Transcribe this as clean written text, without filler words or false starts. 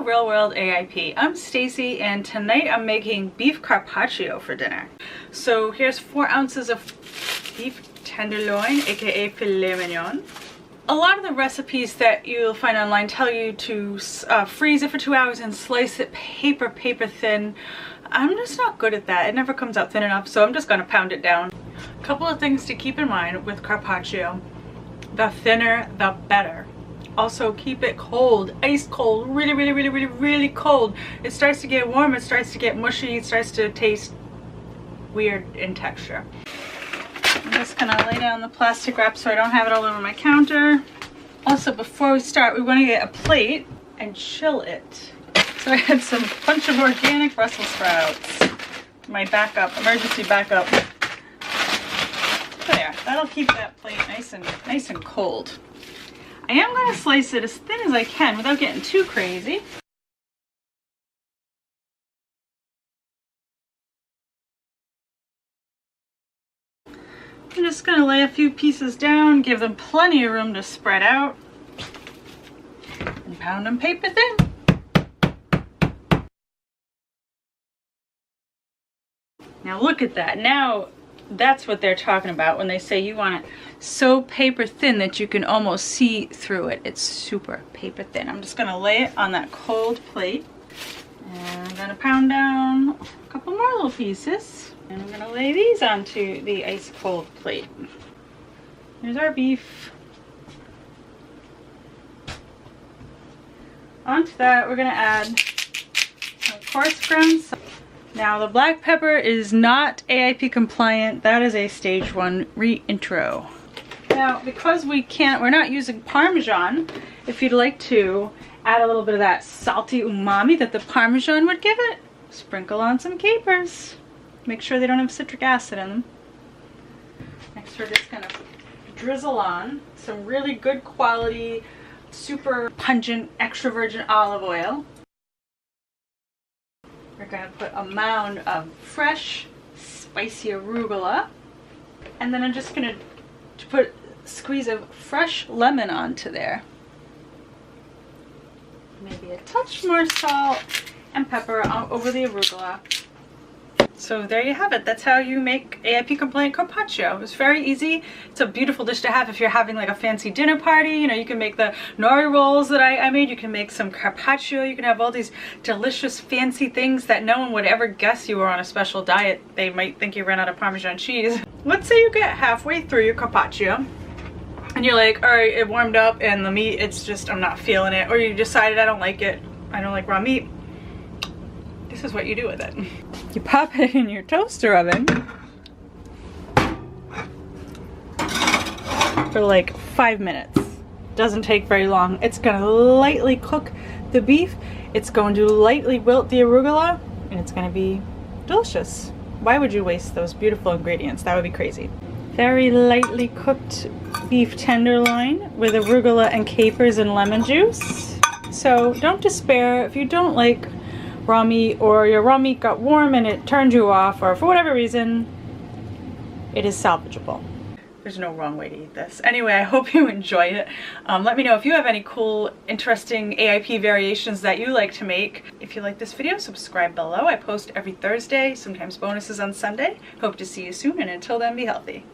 Real World AIP. I'm Stacy and tonight I'm making beef carpaccio for dinner. So here's 4 ounces of beef tenderloin, aka filet mignon. A lot of the recipes that you'll find online tell you to freeze it for 2 hours and slice it paper thin. I'm just not good at that. It never comes out thin enough, so I'm just gonna pound it down. A couple of things to keep in mind with carpaccio. The thinner, the better. Also keep it cold, ice cold, really cold. It starts to get warm, it starts to get mushy, it starts to taste weird in texture. I'm just gonna lay down the plastic wrap so I don't have it all over my counter. Also, before we start, we want to get a plate and chill it. So I had some bunch of organic Brussels sprouts. My backup, emergency backup. There, that'll keep that plate nice and cold. I am going to slice it as thin as I can without getting too crazy. I'm just going to lay a few pieces down, give them plenty of room to spread out, and pound them paper thin. Now look at that. Now that's what they're talking about when they say you want it so paper thin that you can almost see through it. It's super paper thin. I'm just gonna lay it on that cold plate and I'm gonna pound down a couple more little pieces and I'm gonna lay these onto the ice cold plate. Here's our beef. Onto that we're gonna add some coarse ground salt. Now the black pepper is not AIP compliant. That is a stage 1 re-intro. Now because we're not using Parmesan, if you'd like to add a little bit of that salty umami that the Parmesan would give it, sprinkle on some capers. Make sure they don't have citric acid in them. Next we're just gonna drizzle on some really good quality, super pungent, extra virgin olive oil. We're going to put a mound of fresh, spicy arugula. And then I'm just going to put a squeeze of fresh lemon onto there. Maybe a touch more salt and pepper over the arugula. So there you have it. That's how you make AIP compliant carpaccio. It's very easy. It's a beautiful dish to have if you're having like a fancy dinner party. You know, you can make the nori rolls that I made. You can make some carpaccio. You can have all these delicious fancy things that no one would ever guess you were on a special diet. They might think you ran out of Parmesan cheese. Let's say you get halfway through your carpaccio and you're like, all right, it warmed up and the meat, it's just, I'm not feeling it. Or you decided I don't like it. I don't like raw meat. This is what you do with it. You pop it in your toaster oven for like 5 minutes. Doesn't take very long. It's gonna lightly cook the beef. It's going to lightly wilt the arugula, and it's gonna be delicious. Why would you waste those beautiful ingredients? That would be crazy. Very lightly cooked beef tenderloin with arugula and capers and lemon juice. So don't despair if you don't like raw meat, or your raw meat got warm and it turned you off, or for whatever reason, it is salvageable. There's no wrong way to eat this. Anyway, I hope you enjoy it. Let me know if you have any cool, interesting AIP variations that you like to make. If you like this video, subscribe below. I post every Thursday, sometimes bonuses on Sunday. Hope to see you soon, and until then, be healthy.